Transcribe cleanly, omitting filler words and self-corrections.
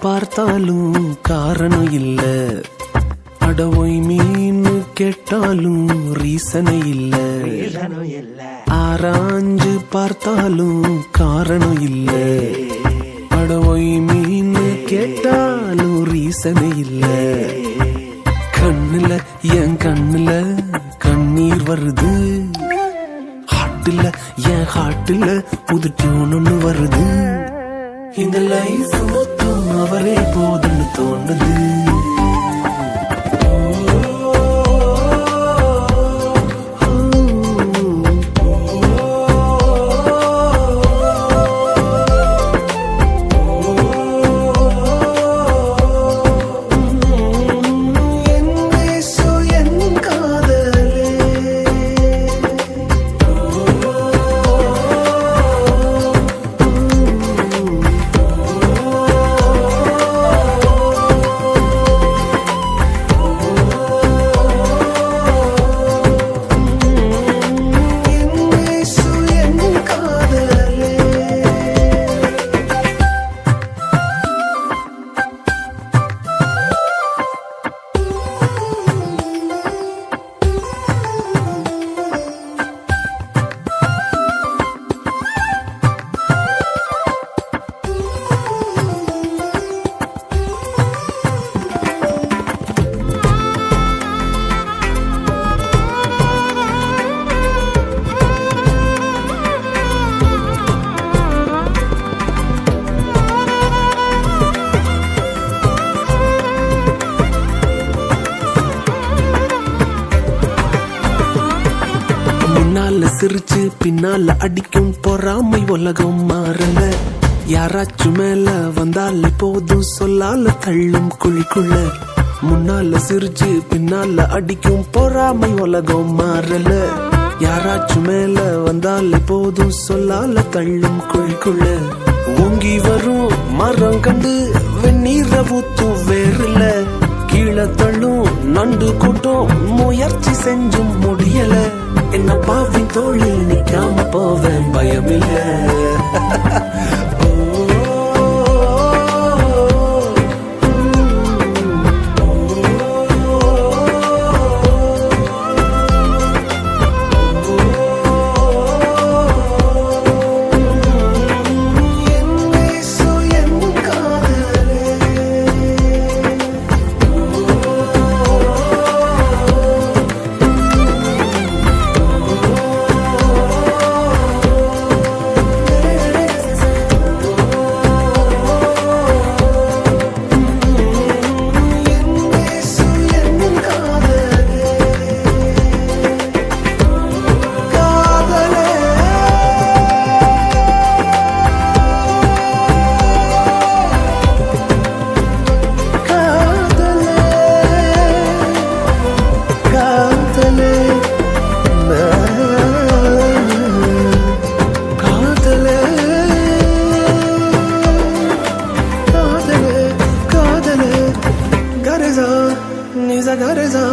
பார்த்தாலும் காரணம் இல்ல, அடவோய் மீன் கேட்டாலும் ரீசனே இல்ல, ஆராய்ஞ்சு பார்த்தாலும் காரணம் இல்ல, அடவோய் மீன் கேட்டாலும் ரீசனே இல்ல. கண்ணுல என் கண்ணுல கண்ணீர் வருது, ஹாட்டுல என் ஹாட்டுல புது டியூன் ஒண்ணு வருது. இந்த லைஃப் மொத்தம் அவரே போதுன்னு தோணுது. முன்னால சிரிச்சு பின்னால அடிக்கும் பொறாமை உலகம் மாறல, யாராச்சும் மேல வந்தாலே போதும் சொல்லால தள்ளும் குழிக்குள்ள. முன்னால சிரிச்சு பின்னால அடிக்கும் பொறாமை உலகம் மாறல, யாராச்சும் மேல வந்தாலே போதும் சொல்லால தள்ளும் குழிக்குள்ள. ஓங்கி வரும் மரம் கண்டு வெந்நீர ஊத்தும் வேறுல, கீழே தள்ளும் நண்டு கூட்டம் முயற்சி செஞ்சும் முடியல. என்ன பாவின் தோளில் நிக்காம போவேன் பயமில்ல. Gareza,